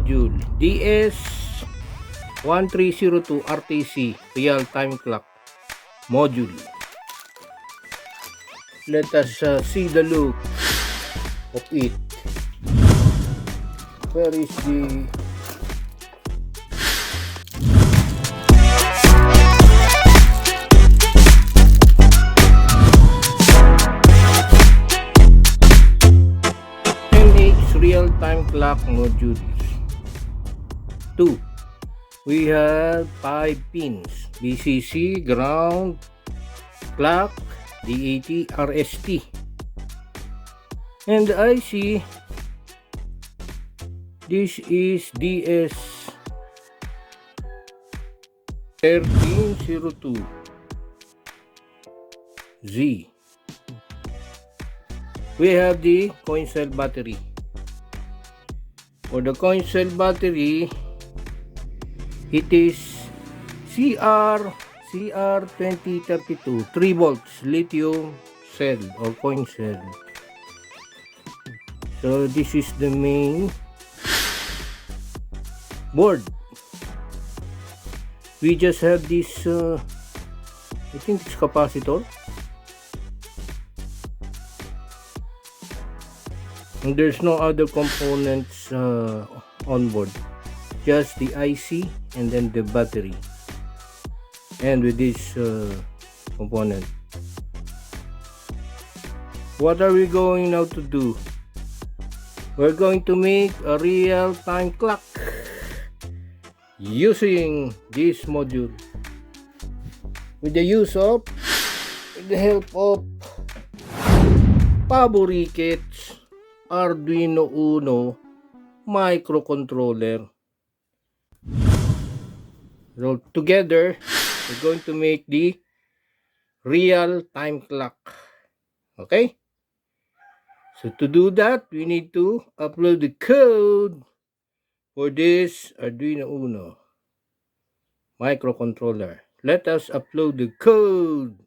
module DS1302 RTC real-time clock module. Let us see the look of it. Where is the real-time clock modules? 2. We have 5 pins: VCC, ground, clock, DAT, RST, and the IC. This is DS1302Z. We have the coin cell battery. For the coin cell battery, it is CR2032 3 volts lithium cell or coin cell. So this is the main board. We just have this I think it's capacitor, and there's no other components on board, just the IC and then the battery, and with this component. What are we going now to do? We're going to make a real-time clock using this module with the help of Paborikits Arduino Uno microcontroller. So together we're going to make the real-time clock. Okay, so to do that, we need to upload the code for this Arduino Uno microcontroller. Let us upload the code.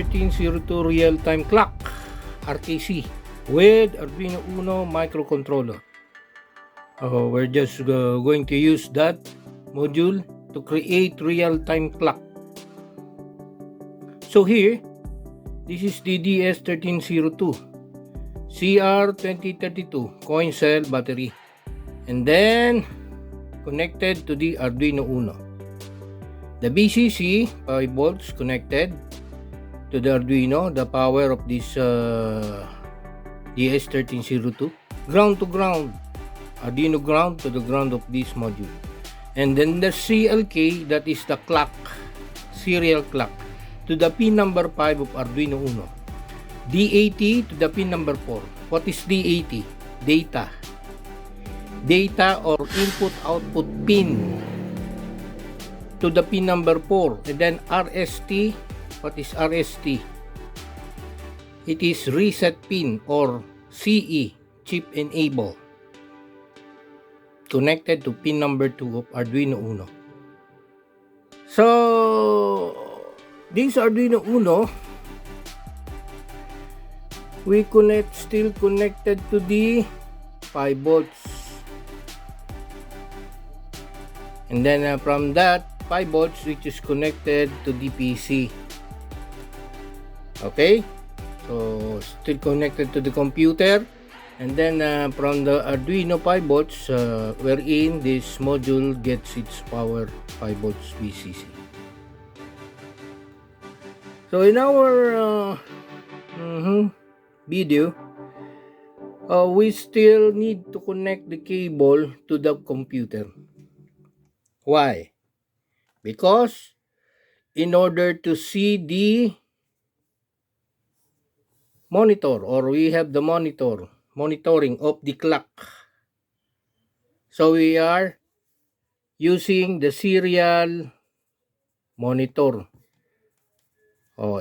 DS1302 real-time clock RTC with Arduino Uno microcontroller. We're just going to use that module to create real-time clock. So here, this is the DS1302 CR2032 coin cell battery, and then connected to the Arduino Uno. The BCC 5 volts connected to the Arduino, the power of this DS1302, ground to ground, Arduino ground to the ground of this module. And then the CLK, that is the clock, serial clock, to the pin number 5 of Arduino Uno. DAT to the pin number 4. What is DAT? Data. Data or input output pin to the pin number 4. And then RST. What is RST? It is reset pin or CE, chip enable, connected to pin number 2 of Arduino Uno. So this Arduino Uno, we still connected to the 5 volts, and then from that 5 volts which is connected to the PC. Okay, so still connected to the computer, and then from the Arduino 5 volts wherein this module gets its power 5 volts VCC. So in our video, we still need to connect the cable to the computer. Why? Because in order to see the monitor, or we have the monitoring of the clock, so we are using the serial monitor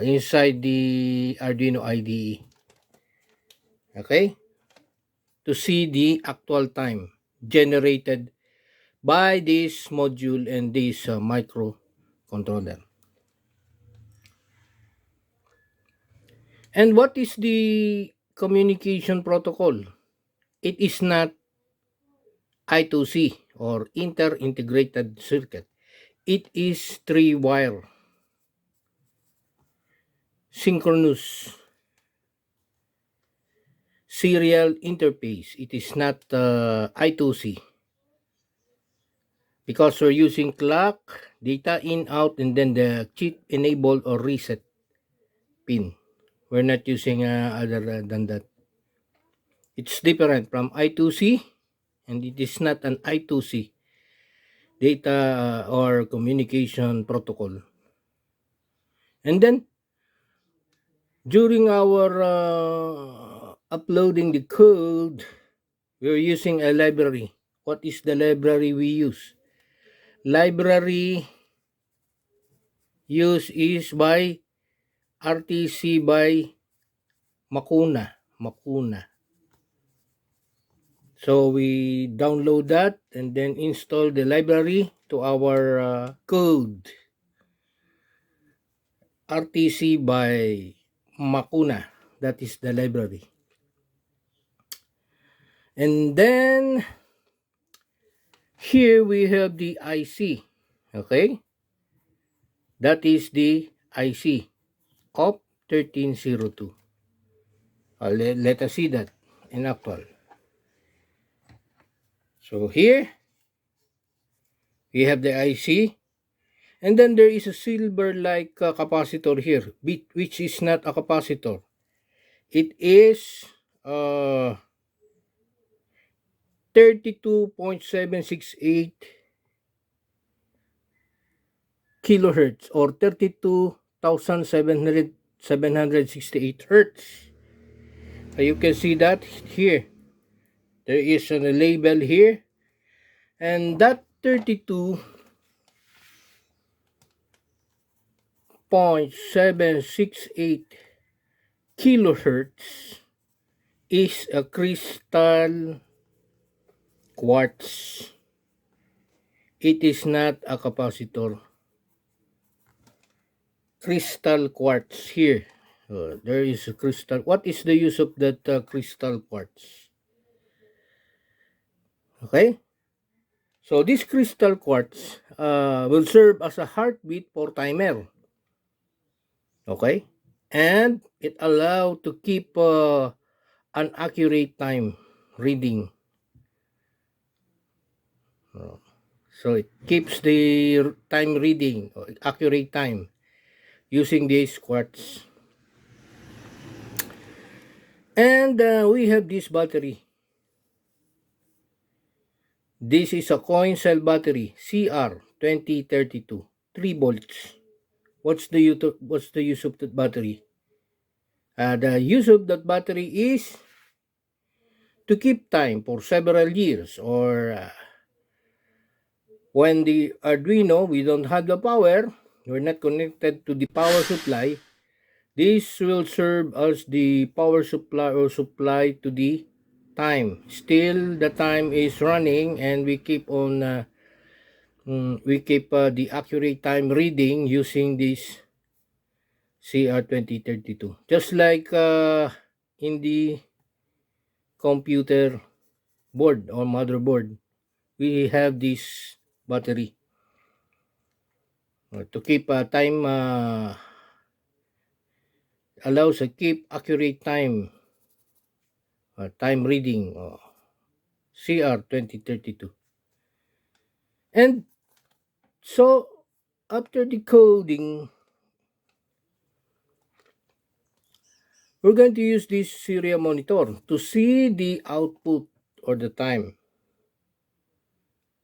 inside the Arduino IDE, okay, to see the actual time generated by this module and this microcontroller. And what is the communication protocol? It is not I2C or inter-integrated circuit. It is 3-wire synchronous serial interface. It is not I2C, because we're using clock, data in, out, and then the chip enable or reset pin. We're not using other than that. It's different from I2C, and it is not an I2C data or communication protocol. And then during our uploading the code, we're using a library. What is the library we use? Library use is by RTC by Makuna. So we download that and then install the library to our code. RTC by Makuna, that is the library. And then here we have the IC, okay? That is the IC of 1302. Let us see that in actual. So here we have the IC, and then there is a silver like capacitor here, which is not a capacitor. It is 32.768 kilohertz or 32,768 hertz. You can see that here. There is a label here, and that 32.768 kilohertz is a crystal quartz. It is not a capacitor. crystal quartz here. There is a crystal. What is the use of that crystal quartz? Okay, so this crystal quartz will serve as a heartbeat for timer. Okay, and it allow to keep an accurate time reading. So it keeps the time reading, accurate time, using this quartz. And we have this battery. This is a coin cell battery, CR2032, 3 volts. What's the use of that battery? The use of that battery is to keep time for several years, or when the Arduino, we don't have the power, we're not connected to the power supply, this will serve as the power supply or supply to the time. Still, the time is running and we keep on the accurate time reading using this CR2032. Just like in the computer board or motherboard, we have this battery to keep time, allows a keep accurate time reading, CR2032. And so after decoding, we're going to use this serial monitor to see the output or the time.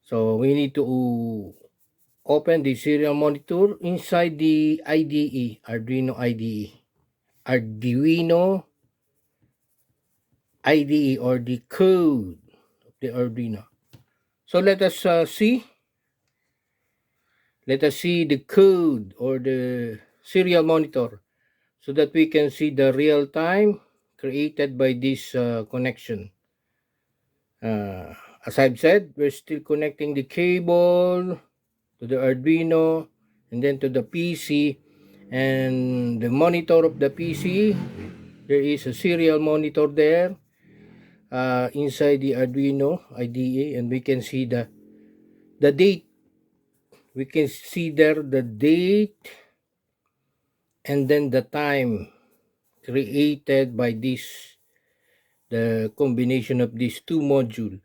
So we need to open the serial monitor inside the IDE, Arduino IDE. Arduino IDE, or the code of the Arduino. So let us see the code or the serial monitor so that we can see the real time created by this connection. As I've said, we're still connecting the cable to the Arduino and then to the PC, and the monitor of the PC, there is a serial monitor there inside the Arduino IDE, and we can see the date. We can see there the date and then the time created by this, the combination of these two modules,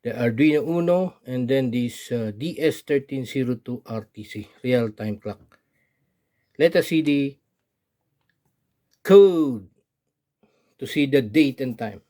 the Arduino Uno and then this DS1302 RTC real-time clock. Let us see the code to see the date and time.